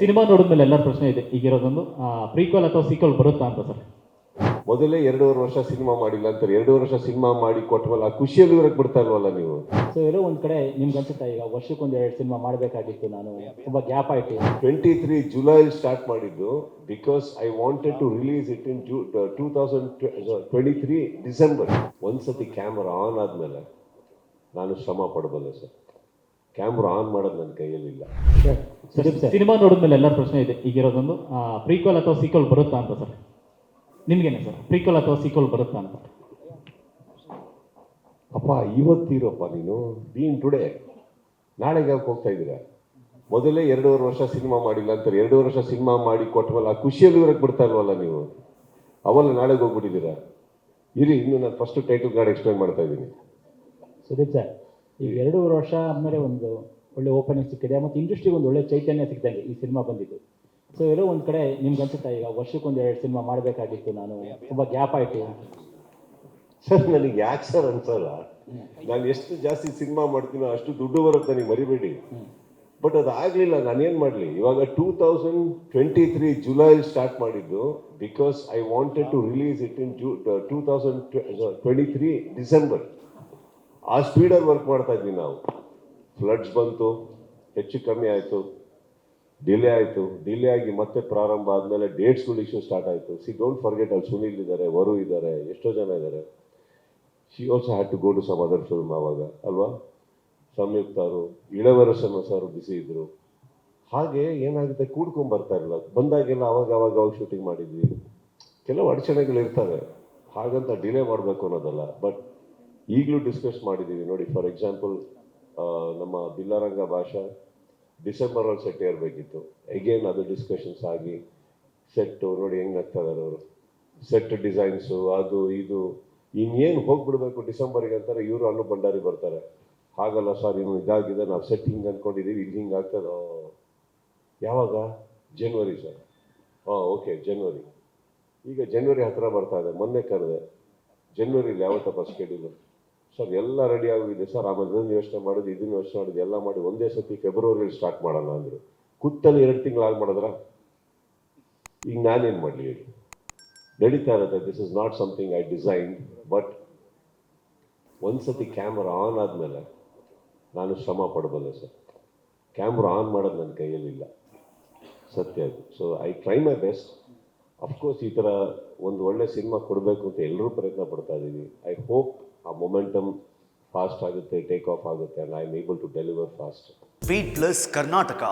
Cinema ನೋಡಿದ್ಮೇಲೆ ಎಲ್ಲರ ಪ್ರಶ್ನೆ ಇದೆ ಈಗಿರೋದೊಂದು ಪ್ರೀಕ್ವಲ್ ಅಥವಾ ಸೀಕ್ವಲ್ ಬರುತ್ತಾ ಅಂತ ಸರ್. ಮೊದಲೇ 2.5 ವರ್ಷ ಸಿನಿಮಾ ಮಾಡಿಲ್ಲ ಅಂತಾರೆ. 2 ವರ್ಷ ಸಿನಿಮಾ ಮಾಡಿ ಕೊಟ್ಟವಲ್ಲ, ಆ ಖುಷಿಯಲ್ಲಿ ಇರಕ್ಕೆ ಬಿಡ್ತಾ ಇಲ್ವಲ್ಲ ನೀವು. ಸೊ ಎಲ್ಲೋ ಒಂದು ಕಡೆ ನಿಮ್ಗೆ ಅನ್ಸುತ್ತಾ ಈಗ ವರ್ಷಕ್ಕೊಂದು 2 ಸಿನಿಮಾ ಮಾಡಬೇಕಾಗಿತ್ತು, ನಾನು ತುಂಬ ಗ್ಯಾಪ್ ಆಯಿತು. 23 ಜುಲೈ ಸ್ಟಾರ್ಟ್ ಮಾಡಿದ್ದು because I wanted to release it in 2023 December. ಒಂದ್ಸತಿ ಕ್ಯಾಮ್ರಾ ಆನ್ ಆದಮೇಲೆ ನಾನು ಶ್ರಮ ಪಡಬಲ್ಲೆ ಸರ್. ಕ್ಯಾಮ್ರಾ ಆನ್ ಮಾಡೋದು ನನ್ನ ಕೈಯಲ್ಲಿಲ್ಲ. ಸಿನಿಮಾ ನೋಡಿದ್ಮೇಲೆ ಎಲ್ಲರ ಪ್ರಶ್ನೆ ಇದೆ ಈಗಿರೋದೊಂದು ಪ್ರೀಕ್ವಲ್ ಅಥವಾ ಸೀಕ್ವಲ್ ಬರುತ್ತಾ ಅಂತ ಸರ್. ನಿಮ್ಗೇನೆ ಸರ್, ಪ್ರೀಕ್ವಲ್ ಅಥವಾ ಸೀಕ್ವಲ್ ಬರುತ್ತಾ ಅಂತ? ಅಪ್ಪ ಇವತ್ತಿರಪ್ಪ ನೀನು ಬೀನ್ ಟುಡೇ. ನಾಳೆಗೆ ಯಾಕೆ ಹೋಗ್ತಾ ಇದ್ದೀರಾ? ಮೊದಲೇ 2.5 ವರ್ಷ ಸಿನಿಮಾ ಮಾಡಿಲ್ಲ ಅಂತಾರೆ. 2 ವರ್ಷ ಸಿನಿಮಾ ಮಾಡಿ ಕೊಟ್ಟವಲ್ಲ, ಆ ಖುಷಿಯಲ್ಲಿ ಇರಕ್ಕೆ ಬಿಡ್ತಾ ಇಲ್ವಲ್ಲ ನೀವು. ಅವಲ್ಲ ನಾಳೆಗೆ ಹೋಗ್ಬಿಟ್ಟಿದ್ದೀರಾ. ಇನ್ನು ನಾನು ಫಸ್ಟ್ ಟೈಟಲ್ ಕಾರ್ಡ್ ಎಕ್ಸ್ಪ್ಲೈನ್ ಮಾಡ್ತಾ ಇದ್ದೀನಿ. ಸುದೀಪ್ ಸರ್, ಈಗ 2.5 ವರ್ಷ ಆದಮೇಲೆ ಒಂದು ಒಳ್ಳೆ ಓಪನಿಂಗ್ ಸಿಕ್ಕಿದೆ ಮತ್ತು ಇಂಡಸ್ಟ್ರಿಗೆ ಒಂದು ಒಳ್ಳೆ ಚೈತನ್ಯ ಸಿಕ್ಕಿದಂಗೆ ಈ ಸಿನಿಮಾ ಬಂದಿದ್ದು. ಸೊ ಎಲ್ಲೋ ಒಂದು ಕಡೆ ನಿಮ್ಗೆ ಅನ್ಸುತ್ತಾ ಈಗ ವರ್ಷಕ್ಕೊಂದು 2 ಸಿನಿಮಾ ಮಾಡಬೇಕಾಗಿತ್ತು, ನಾನು ತುಂಬ ಗ್ಯಾಪ್ ಆಯಿತು. ಸರ್ ನನಗೆ ಯಾಕೆ ಸರ್ ಅನ್ಸಲ್ಲ, ನಾನು ಎಷ್ಟು ಜಾಸ್ತಿ ಸಿನಿಮಾ ಮಾಡ್ತೀನೋ ಅಷ್ಟು ದುಡ್ಡು ಬರುತ್ತೆ, ನನಗೆ ಮರಿಬೇಡಿ. ಬಟ್ ಅದಾಗಲಿಲ್ಲ, ನಾನೇನು ಮಾಡಲಿ. ಇವಾಗ 2023 ಜುಲೈ ಸ್ಟಾರ್ಟ್ ಮಾಡಿದ್ದು because I wanted to release it in 2023 December. ಆ ಸ್ಪೀಡಲ್ಲಿ ವರ್ಕ್ ಮಾಡ್ತಾ ಇದ್ವಿ ನಾವು. ಫ್ಲಡ್ಸ್ ಬಂತು, ಹೆಚ್ಚು ಕಮ್ಮಿ ಆಯಿತು, ಡಿಲೇ ಆಯಿತು. ಡಿಲೇ ಆಗಿ ಮತ್ತೆ ಪ್ರಾರಂಭ ಆದಮೇಲೆ ಡೇಟ್ಸ್ಗಳು ಇಶ್ಯೂ ಸ್ಟಾರ್ಟ್ ಆಯಿತು. ಡೋಂಟ್ ಫರ್ಗೆಟ್, ಅಲ್ಲಿ ಸುನೀಲ್ ಇದ್ದಾರೆ, ವರು ಇದ್ದಾರೆ, ಎಷ್ಟೋ ಜನ ಇದ್ದಾರೆ. She also had to go to some other film ಆವಾಗ ಅಲ್ವಾ. ಸಂಯುಕ್ತರು, ಇಳವರಸನ ಸರ್ ಬಿಸಿ ಇದ್ದರು. ಹಾಗೆ ಏನಾಗುತ್ತೆ, ಕೂಡ್ಕೊಂಬರ್ತಾ ಇರಲಿಲ್ಲ. ಬಂದಾಗೆಲ್ಲ ಅವಾಗ ಶೂಟಿಂಗ್ ಮಾಡಿದ್ವಿ. ಕೆಲವು ಅಡಚಣೆಗಳಿರ್ತವೆ, ಹಾಗಂತ ಡಿಲೇ ಮಾಡಬೇಕು ಅನ್ನೋದಲ್ಲ. ಬಟ್ ಈಗಲೂ ಡಿಸ್ಕಸ್ ಮಾಡಿದ್ದೀವಿ ನೋಡಿ. ಫಾರ್ ಎಕ್ಸಾಂಪಲ್ ನಮ್ಮ ಬಿಲ್ಲಾರಂಗ ಭಾಷಾ ಡಿಸೆಂಬರಲ್ಲಿ ಸೆಟ್ ಇರಬೇಕಿತ್ತು. ಅಗೇನ್ ಅದು ಡಿಸ್ಕಷನ್ಸ್ ಆಗಿ ಸೆಟ್ಟು ನೋಡಿ ಹೆಂಗೆ ಆಗ್ತಾ ಇದ್ದಾರೆ ಅವರು. ಸೆಟ್ ಡಿಸೈನ್ಸು ಅದು ಇದು ಇನ್ನೇನು ಹೋಗ್ಬಿಡ್ಬೇಕು ಡಿಸೆಂಬರ್ಗೆ ಅಂತಾರೆ. ಇವರು ಅನ್ನು ಭಂಡಾರಿ ಬರ್ತಾರೆ, ಹಾಗಲ್ಲ ಸರ್ ಇನ್ನು ಇದಾಗಿದೆ, ನಾವು ಸೆಟ್ ಹಿಂಗೆ ಅಂದ್ಕೊಂಡಿದ್ದೀವಿ, ಇಲ್ಲಿ ಹಿಂಗೆ ಆಗ್ತದೆ. ಯಾವಾಗ? ಜನವರಿ ಸರ್. ಓಕೆ ಜನವರಿ. ಈಗ ಜನವರಿ ಹತ್ತಿರ ಬರ್ತಾ ಇದೆ. ಮೊನ್ನೆ ಕರೆದೆ, ಜನವರಿಲಿ ಯಾವತ್ತಪ್ಪ ಸ್ಕೆಡ್ಯೂಲು ಸರ್? ಎಲ್ಲ ರೆಡಿ ಆಗಿದೆ ಸರ್. ಆಮೇಲೆ ಇದನ್ನು ಯೋಚನೆ ಮಾಡೋದು, ಇದನ್ನು ಯೋಚನೆ ಮಾಡೋದು, ಎಲ್ಲ ಮಾಡಿ ಒಂದೇ ಸತಿ ಫೆಬ್ರವರಿಯಲ್ಲಿ ಸ್ಟಾರ್ಟ್ ಮಾಡೋಣ ಅಂದರು. ಕುತ್ತಲ್ಲಿ 2 ತಿಂಗಳು ಆಗಿ ಮಾಡಿದ್ರ ಈಗ ನಾನೇನು ಮಾಡಲಿ ಹೇಳಿ? ನಡೀತಾ ಇರುತ್ತೆ. This is not something I designed. But ಒಂದ್ಸತಿ ಕ್ಯಾಮ್ರಾ ಆನ್ ಆದಮೇಲೆ ನಾನು ಶ್ರಮ ಪಡಬಲ್ಲೆ ಸರ್. ಕ್ಯಾಮ್ರಾ ಆನ್ ಮಾಡೋದು ನನ್ನ ಕೈಯಲ್ಲಿಲ್ಲ, ಸತ್ಯ ಅದು. So I try my best. Of course ಈ ಥರ ಒಂದು ಒಳ್ಳೆ ಸಿನಿಮಾ ಕೊಡಬೇಕು ಅಂತ ಎಲ್ಲರೂ ಪ್ರಯತ್ನ ಪಡ್ತಾ ಇದ್ದೀವಿ. ಐ ಹೋಪ್ ಆ ಮೊಮೆಂಟಮ್ ಫಾಸ್ಟ್ ಆಗುತ್ತೆ, ಟೇಕ್ ಆಫ್ ಆಗುತ್ತೆ, and I am able to deliver fast. Beat Plus Karnataka.